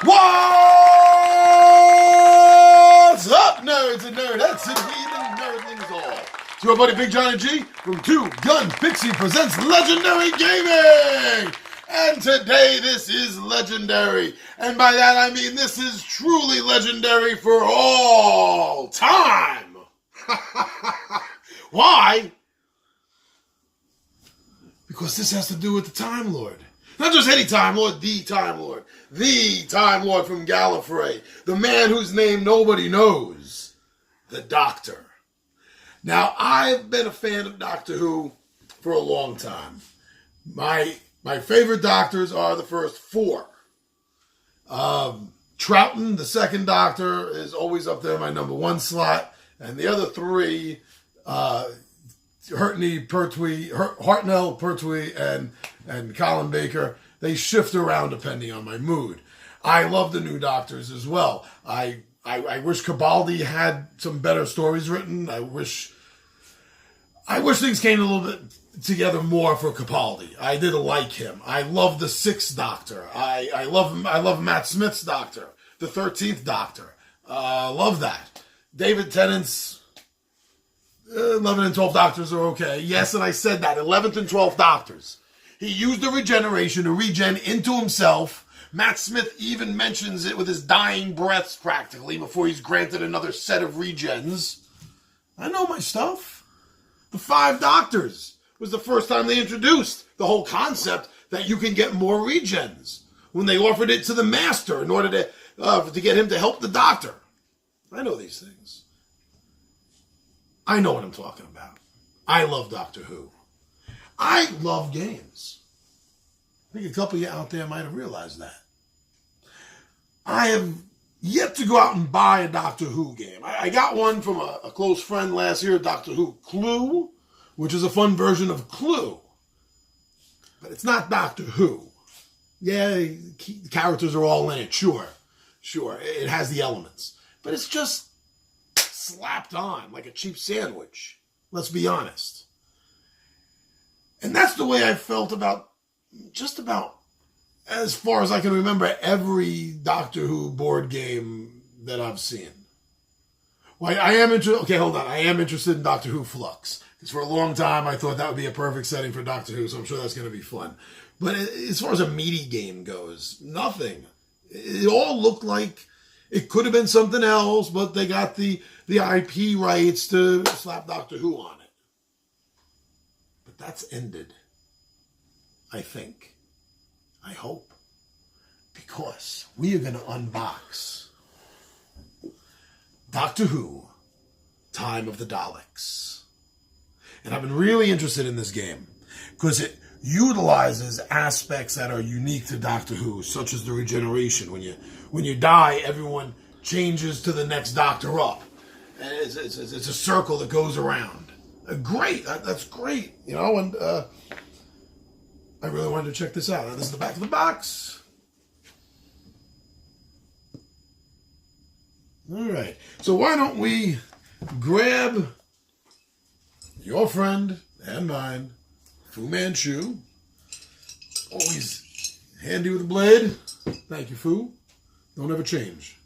What's up, nerds and nerdettes and heathen nerdlings all? It's your buddy Big Johnny G from Two Gun Pixie presents Legendary Gaming! And today this is legendary. And by that I mean this is truly legendary for all time. Why? Because this has to do with the Time Lord. Not just any Time Lord, the Time Lord. The Time Lord from Gallifrey. The man whose name nobody knows. The Doctor. Now, I've been a fan of Doctor Who for a long time. My favorite Doctors are the first four. Troughton, the second Doctor, is always up there in my number one slot. And the other three, Hartnell, Pertwee, and Colin Baker, they shift around depending on my mood. I love the new Doctors as well. I wish Capaldi had some better stories written. I wish things came a little bit together more for Capaldi. I did like him. I love the Sixth Doctor. I love Matt Smith's Doctor, the 13th Doctor. Love that. David Tennant's 11th and 12th Doctors are okay. Yes, and I said that. 11th and 12th Doctors. He used the regeneration to regen into himself. Matt Smith even mentions it with his dying breaths practically before he's granted another set of regens. I know my stuff. The 5 Doctors was the first time they introduced the whole concept that you can get more regens when they offered it to the Master in order to get him to help the Doctor. I know these things. I know what I'm talking about. I love Doctor Who. I love games. I think a couple of you out there might have realized that. I have yet to go out and buy a Doctor Who game. I got one from a close friend last year, Doctor Who Clue, which is a fun version of Clue. But it's not Doctor Who. Yeah, the characters are all in it, sure. It has the elements. But it's just slapped on like a cheap sandwich. Let's be honest. And that's the way I felt about just about, as far as I can remember, every Doctor Who board game that I've seen. Well, I am interested in Doctor Who Flux. Because for a long time I thought that would be a perfect setting for Doctor Who, so I'm sure that's going to be fun. But as far as a meaty game goes, nothing. It all looked like it could have been something else, but they got the IP rights to slap Doctor Who on it. But that's ended. I think. I hope. Because we are going to unbox Doctor Who, Time of the Daleks. And I've been really interested in this game because it utilizes aspects that are unique to Doctor Who, such as the regeneration. When you die, everyone changes to the next Doctor up. And it's a circle that goes around. Great. That's great. And I really wanted to check this out. Now, this is the back of the box. All right. So why don't we grab your friend and mine, Fu Manchu. Always handy with a blade. Thank you, Fu. Don't ever change.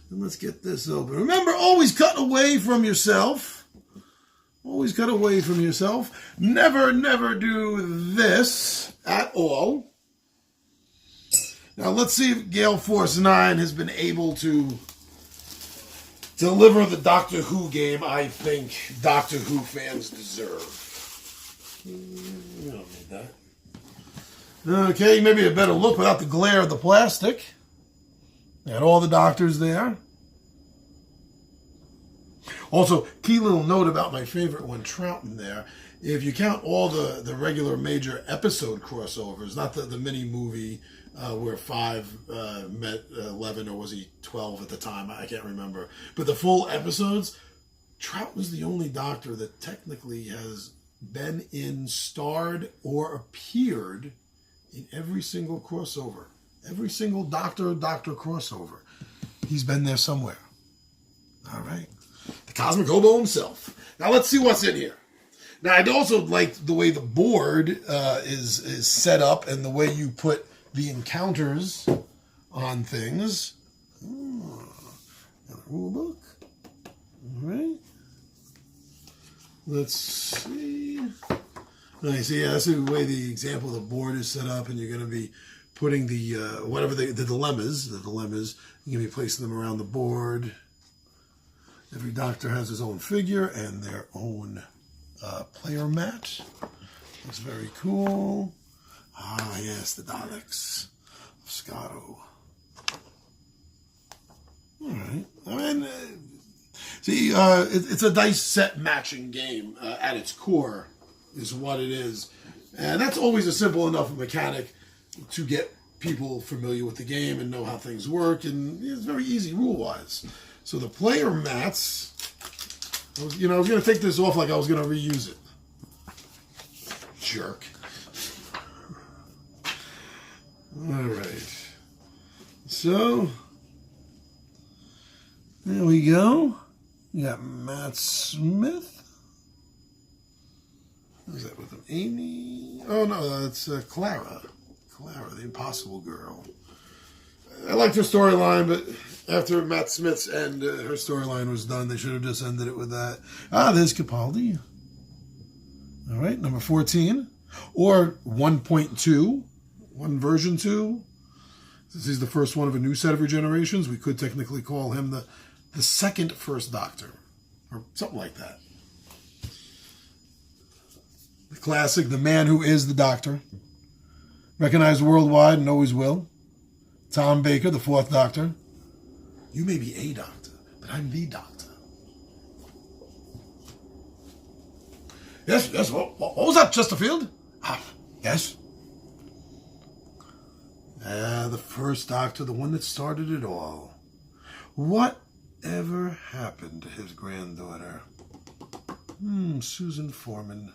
And let's get this open. Remember, always cut away from yourself. Always cut away from yourself. Never do this at all. Now, let's see if Gale Force 9 has been able to deliver the Doctor Who game I think Doctor Who fans deserve. You don't need that. Okay, maybe a better look without the glare of the plastic. Got all the Doctors there. Also, key little note about my favorite one, Troughton there. If you count all the regular major episode crossovers, not the mini movie where 5 met 11, or was he 12 at the time? I can't remember. But the full episodes, Troughton's the only Doctor that technically has been starred or appeared in every single crossover. Every single Doctor crossover. He's been there somewhere. All right. The Cosmic Hobo himself. Now let's see what's in here. Now I'd also like the way the board is set up and the way you put the encounters on things. Got a rule book. All right. Let's see. Nice. Yeah, that's the way the example of the board is set up, and you're going to be putting the whatever the dilemmas. You're going to be placing them around the board. Every doctor has his own figure and their own player mat. That's very cool. Ah, yes, the Daleks of Scotto. All right. I mean, see, it's a dice set matching game at its core, is what it is. And that's always a simple enough mechanic to get people familiar with the game and know how things work. And it's very easy rule-wise. So the player mats, I was going to take this off like I was going to reuse it. Jerk. All right. So, there we go. We got Matt Smith. Who's that with him? Amy? Oh, no, that's Clara. Clara, the Impossible Girl. I liked her storyline, but after Matt Smith's end, her storyline was done. They should have just ended it with that. Ah, there's Capaldi. All right, number 14. Or 1.2. One version 2. Since he's the first one of a new set of regenerations, we could technically call him the second First Doctor. Or something like that. The classic, the man who is the Doctor. Recognized worldwide and always will. Tom Baker, the fourth Doctor. You may be a Doctor, but I'm the Doctor. Yes, what was that, Chesterfield? Ah, yes. The first Doctor, the one that started it all. Whatever happened to his granddaughter? Susan Foreman.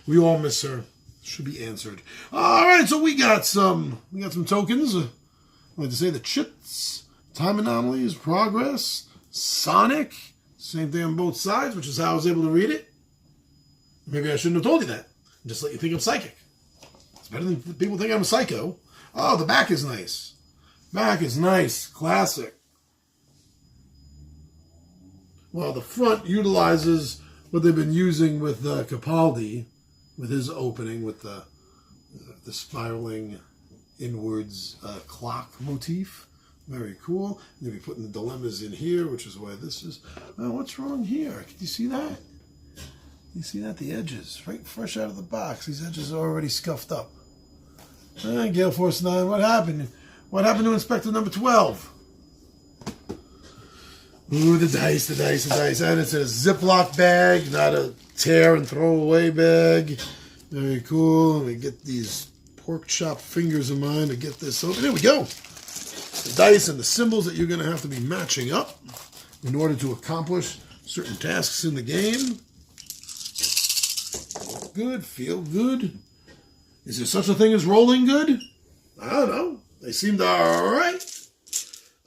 We all miss her. Should be answered. All right, so we got some tokens. I'd like to say the chits, time anomalies, progress, Sonic. Same thing on both sides, which is how I was able to read it. Maybe I shouldn't have told you that. Just let you think I'm psychic. It's better than people think I'm a psycho. Oh, the back is nice. Back is nice. Classic. Well, the front utilizes what they've been using with Capaldi, with his opening, with the spiraling inwards clock motif. Very cool. You'll be putting the dilemmas in here, which is why this is... what's wrong here? Can you see that? You see that? The edges, right fresh out of the box. These edges are already scuffed up. Gale Force 9, what happened? What happened to Inspector number 12? Ooh, the dice. And it's a Ziploc bag, not a tear and throw away bag. Very cool. Let me get these pork chop fingers of mine to get this open. There we go. The dice and the symbols that you're going to have to be matching up in order to accomplish certain tasks in the game. Good, feel good. Is there such a thing as rolling good? I don't know. They seemed all right.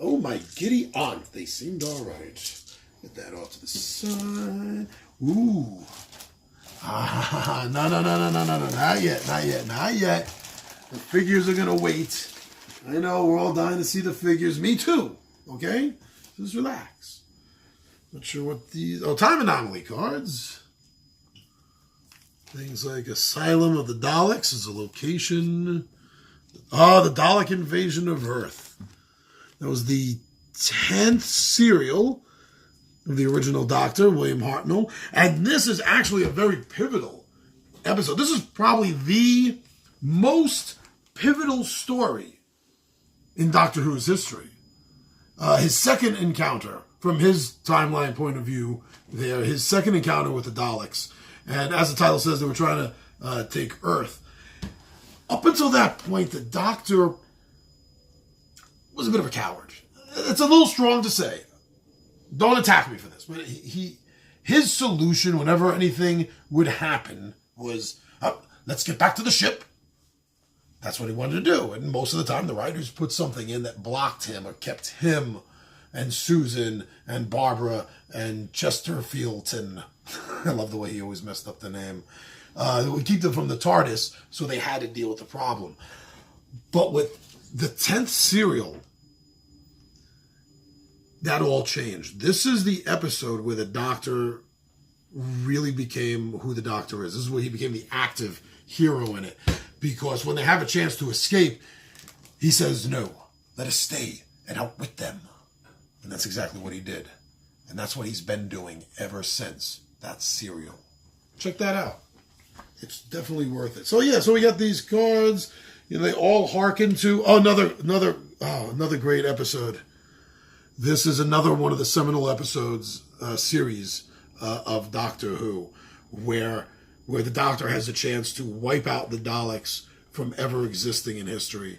Oh, my giddy aunt. They seemed all right. Get that off to the side. Ooh. No. Not yet. The figures are going to wait. I know, we're all dying to see the figures. Me too. Okay? Just relax. Not sure what these... Oh, time anomaly cards. Things like Asylum of the Daleks is a location. The Dalek Invasion of Earth. That was the 10th serial of the original Doctor, William Hartnell. And this is actually a very pivotal episode. This is probably the most pivotal story in Doctor Who's history. His second encounter, from his timeline point of view there, his second encounter with the Daleks. And as the title says, they were trying to take Earth. Up until that point, the Doctor was a bit of a coward. It's a little strong to say. Don't attack me for this. But his solution, whenever anything would happen, was, let's get back to the ship. That's what he wanted to do. And most of the time, the writers put something in that blocked him or kept him and Susan and Barbara and Chesterfieldton. I love the way he always messed up the name. We keep them from the TARDIS, so they had to deal with the problem. But with the 10th serial that all changed. This is the episode where the Doctor really became who the Doctor is. This is where he became the active hero in it. Because when they have a chance to escape, he says, no, let us stay and outwit them. And that's exactly what he did. And that's what he's been doing ever since that serial. Check that out. It's definitely worth it. So yeah, so we got these cards. You know, they all harken to another great episode. This is another one of the seminal episodes series of Doctor Who, where the Doctor has a chance to wipe out the Daleks from ever existing in history,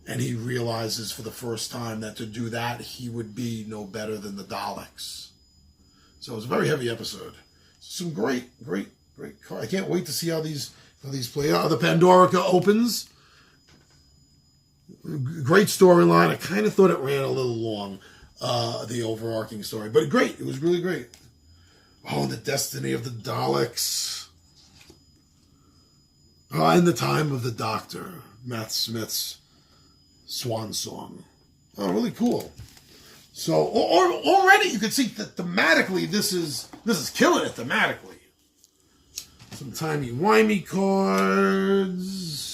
and he realizes for the first time that to do that he would be no better than the Daleks. So it's a very heavy episode. Some great cards. I can't wait to see how these play out. The Pandorica opens. Great storyline. I kind of thought it ran a little long, the overarching story. But great. It was really great. Oh, the destiny of the Daleks. Oh, and the time of the Doctor. Matt Smith's swan song. Oh, really cool. So, already you can see that thematically this is killing it thematically. Some timey-wimey cards.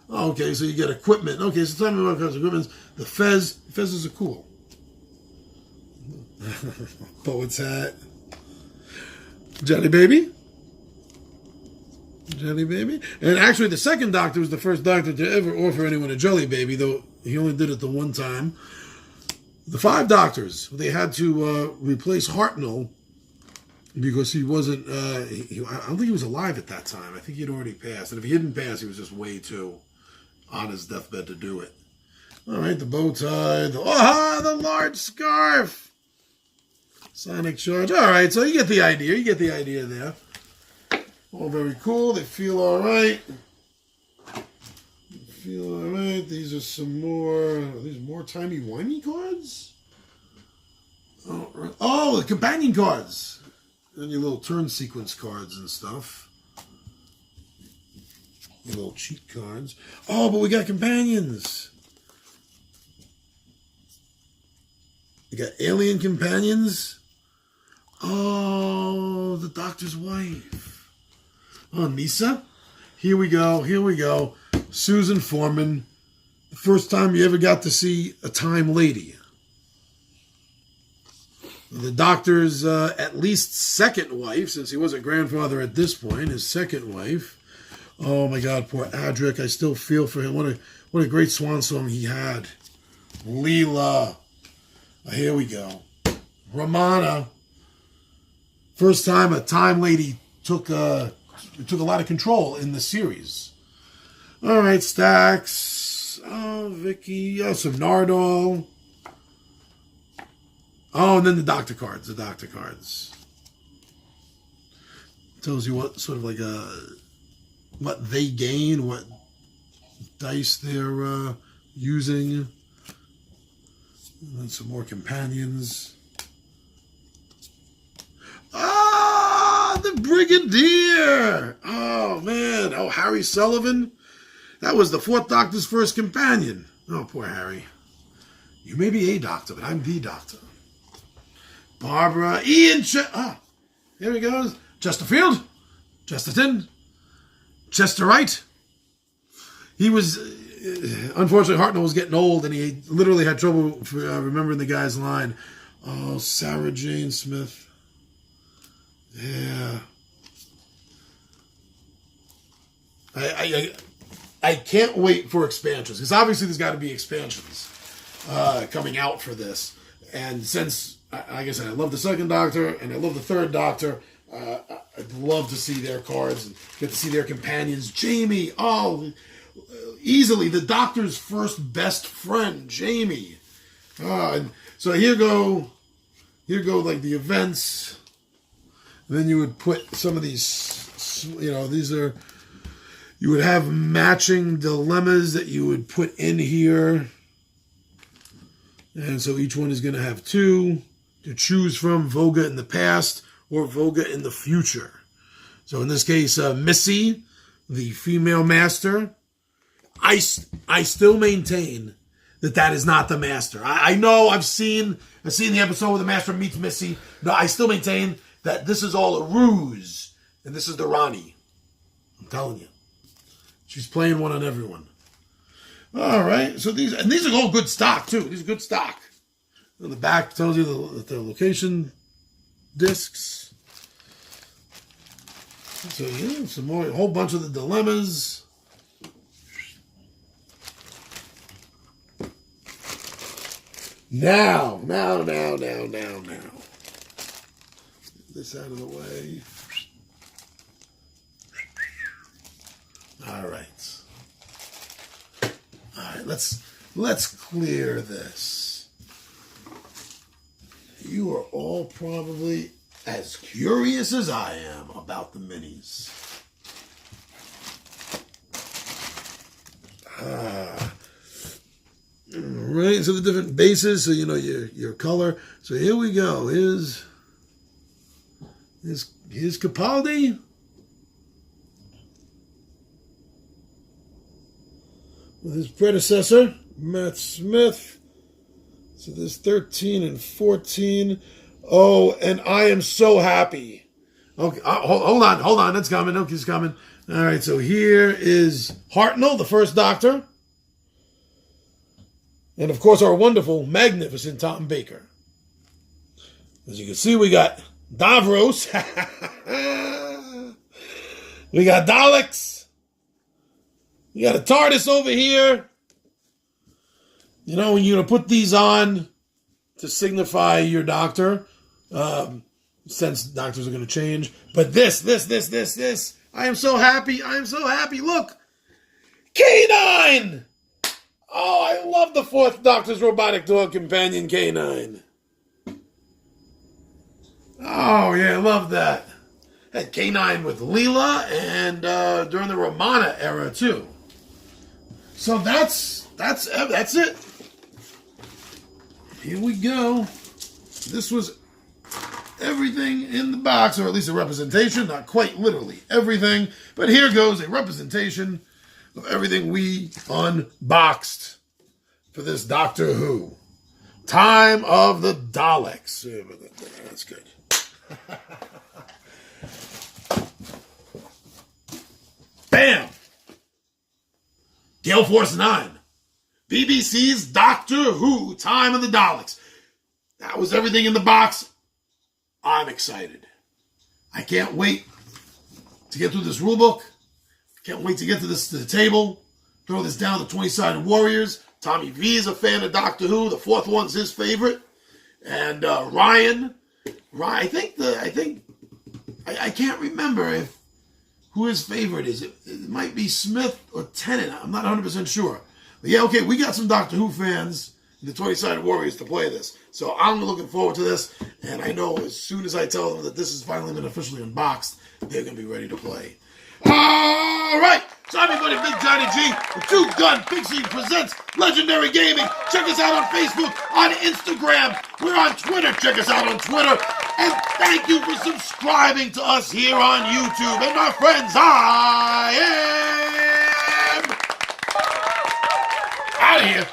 Okay, so you get equipment. Okay, so timey-wimey cards, equipment. The Fezes are cool. Poet's hat. Jelly Baby. Jelly Baby. And actually, the second Doctor was the first Doctor to ever offer anyone a Jelly Baby, though he only did it the one time. The 5 Doctors, they had to replace Hartnell because he wasn't, I don't think he was alive at that time. I think he'd already passed. And if he didn't pass, he was just way too on his deathbed to do it. All right, the bow tie, the large scarf. Sonic Charge. All right, so you get the idea. You get the idea there. All very cool. They feel all right. Feel all right. These are some more. Are these more timey-wimey cards? Oh, the companion cards. And your little turn sequence cards and stuff. Your little cheat cards. Oh, but we got companions. We got alien companions. Oh, the Doctor's wife. Oh, Nisa. Here we go. Here we go. Susan Foreman. The first time you ever got to see a time lady. The Doctor's at least second wife, since he was a grandfather at this point, his second wife. Oh my God, poor Adric. I still feel for him. What a great swan song he had. Leela. Here we go. Romana. First time a time lady took a lot of control in the series. All right, Stax. Oh, Vicky. Oh, some Nardole. Oh, and then the Doctor cards. The Doctor cards. Tells you what sort of like what they gain, what dice they're using. And then some more companions. Ah, the Brigadier! Oh, man. Oh, Harry Sullivan. That was the 4th Doctor's first companion. Oh, poor Harry. You may be a Doctor, but I'm the Doctor. Barbara. Ian. Here he goes. Chesterfield. Chesterton. Chesterite. He was... unfortunately, Hartnell was getting old, and he literally had trouble remembering the guy's line. Oh, Sarah Jane Smith. Yeah. I can't wait for expansions, because obviously there's got to be expansions coming out for this. And since, like I said, I love the 2nd Doctor and I love the 3rd Doctor, I'd love to see their cards and get to see their companions. Jamie, easily the Doctor's first best friend, Jamie. And so here go like the events. And then you would put some of these, you would have matching dilemmas that you would put in here. And so each one is going to have 2 to choose from, Voga in the past or Voga in the future. So in this case, Missy, the female master. I still maintain that is not the Master. I know I've seen the episode where the Master meets Missy. No, I still maintain that this is all a ruse, and this is the Ronnie. I'm telling you. She's playing one on everyone. All right, so these are all good stock, too. These are good stock. On the back tells you the location discs. So, yeah, some more, a whole bunch of the dilemmas. Now. Get this out of the way. All right. Let's clear this. You are all probably as curious as I am about the minis. Right, so the different bases, so you know your color. So here we go. Here's Capaldi. With his predecessor, Matt Smith. So there's 13 and 14. Oh, and I am so happy. Okay, hold on. It's coming. Okay, it's coming. All right, so here is Hartnell, the first Doctor. And, of course, our wonderful, magnificent Tom Baker. As you can see, we got Davros. We got Daleks. We got a TARDIS over here. You know, when you're going to put these on to signify your Doctor, since Doctors are going to change. But this. I am so happy. Look. K9! Oh, I love the fourth Doctor's robotic dog companion, K9. Oh, yeah, I love that. Had K9 with Leela and during the Romana era, too. So that's it. Here we go. This was everything in the box, or at least a representation, not quite literally everything, but here goes a representation of everything we unboxed for this Doctor Who. Time of the Daleks. That's good. Bam! Gale Force 9. BBC's Doctor Who, Time of the Daleks. That was everything in the box. I'm excited. I can't wait to get through this rulebook. Can't wait to get to the table. Throw this down to 20-sided warriors. Tommy V is a fan of Doctor Who. The fourth one's his favorite. And Ryan, I can't remember who his favorite is. It might be Smith or Tennant. I'm not 100% sure. But yeah, okay, we got some Doctor Who fans in the 20-sided warriors to play this. So I'm looking forward to this. And I know as soon as I tell them that this has finally been officially unboxed, they're going to be ready to play. All right, so everybody, Big Johnny G, the Two Gun Pixie presents Legendary Gaming. Check us out on Facebook, on Instagram. We're on Twitter. Check us out on Twitter. And thank you for subscribing to us here on YouTube. And my friends, I am out of here.